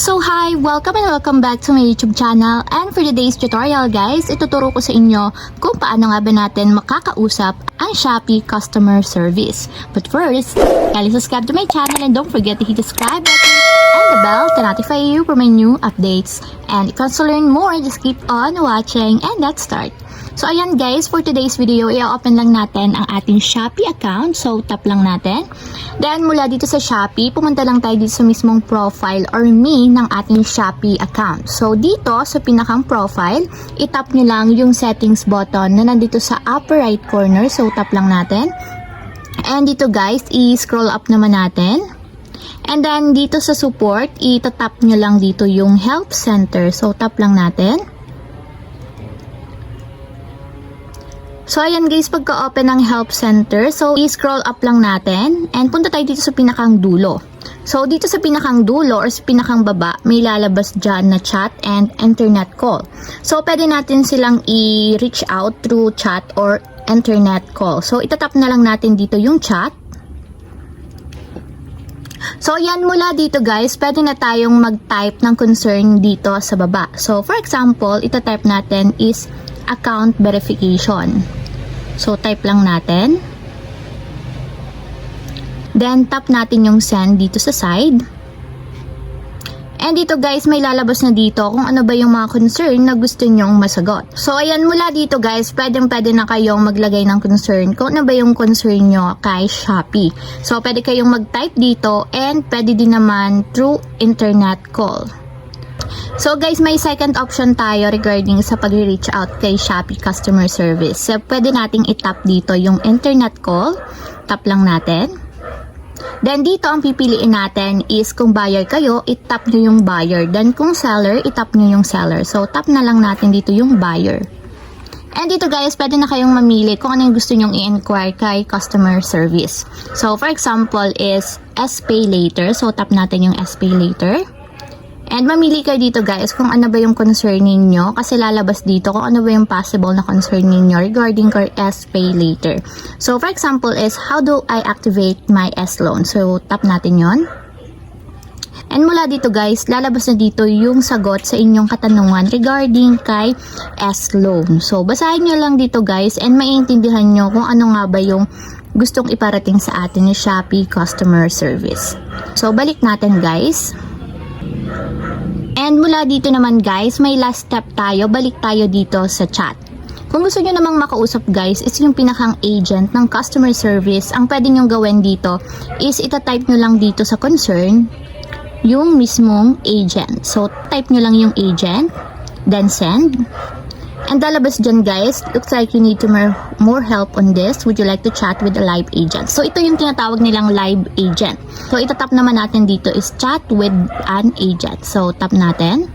So hi! Welcome back to my YouTube channel, and for today's tutorial guys, ituturo ko sa inyo kung paano nga ba natin makakausap ang Shopee customer service. But first, kindly subscribe to my channel and don't forget to hit the subscribe button and the bell to notify you for my new updates. And if you want to learn more, just keep on watching and let's start. So ayan guys, for today's video, i-open lang natin ang ating Shopee account. So tap lang natin. Then mula dito sa Shopee, pumunta lang tayo dito sa mismong profile or me ng ating Shopee account. So dito sa pinakang profile, i-tap nyo lang yung settings button na nandito sa upper right corner. So tap lang natin. And dito guys, i-scroll up naman natin. And then dito sa support, i-tap nyo lang dito yung help center. So tap lang natin. So ayan guys, pagka-open ng help center, so i-scroll up lang natin and punta tayo dito sa pinakang dulo. So dito sa pinakang dulo or sa pinakang baba, may lalabas dyan na chat and internet call. So pwede natin silang i-reach out through chat or internet call. So itatap na lang natin dito yung chat. So yan, mula dito guys, pwede na tayong mag-type ng concern dito sa baba. So for example, itatype natin is account verification. So type lang natin. Then tap natin yung send dito sa side. And dito guys, may lalabas na dito kung ano ba yung mga concern na gusto nyong masagot. So ayan, mula dito guys, pwede na kayong maglagay ng concern kung ano ba yung concern nyo kay Shopee. So pwede kayong mag-type dito and pwede din naman through internet call. So guys, may second option tayo regarding sa pag-reach out kay Shopee customer service. So pwede nating i-tap dito yung internet call. Tap lang natin. Then dito ang pipiliin natin is kung buyer kayo, i-tap nyo yung buyer. Then kung seller, i-tap nyo yung seller. So tap na lang natin dito yung buyer. And dito guys, pwede na kayong mamili kung ano yung gusto nyong i-inquire kay customer service. So for example is SPay later. So tap natin yung SPay later. And mamili kayo dito guys kung ano ba yung concern ninyo, kasi lalabas dito kung ano ba yung possible na concern ninyo regarding your SPay later. So for example is, how do I activate my S-loan? So tap natin yon. And mula dito guys, lalabas na dito yung sagot sa inyong katanungan regarding kay S-loan. So basahin nyo lang dito guys and maiintindihan nyo kung ano nga ba yung gustong iparating sa atin ni Shopee customer service. So balik natin guys. And mula dito naman guys, may last step tayo. Balik tayo dito sa chat. Kung gusto nyo namang makausap guys, is yung pinakang agent ng customer service. Ang pwede nyo gawin dito is itatype nyo lang dito sa concern yung mismong agent. So type nyo lang yung agent, then send. And lalabas dyan guys, looks like you need to more help on this. Would you like to chat with a live agent? So ito yung tinatawag nilang live agent. So itatap naman natin dito is chat with an agent. So tap natin.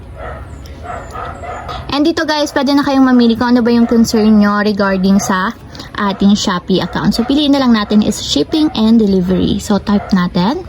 And dito guys, pwede na kayong mamili kung ano ba yung concern nyo regarding sa ating Shopee account. So piliin na lang natin is shipping and delivery. So type natin.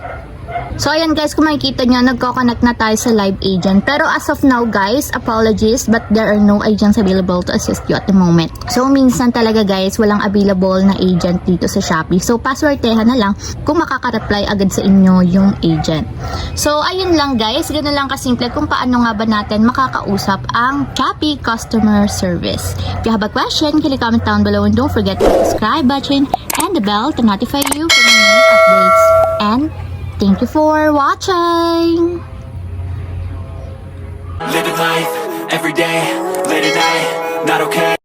So ayan guys, kung makikita nyo, nagko-connect na tayo sa live agent. Pero as of now guys, apologies, but there are no agents available to assist you at the moment. So minsan talaga guys, walang available na agent dito sa Shopee. So passwordtehan na lang kung makaka-reply agad sa inyo yung agent. So ayun lang guys, ganoon lang kasimple kung paano nga ba natin makakausap ang Shopee customer service. If you have a question, can you comment down below and don't forget to subscribe button and the bell to notify you for my new updates. And thank you for watching! Living life, every day, late at night, not okay.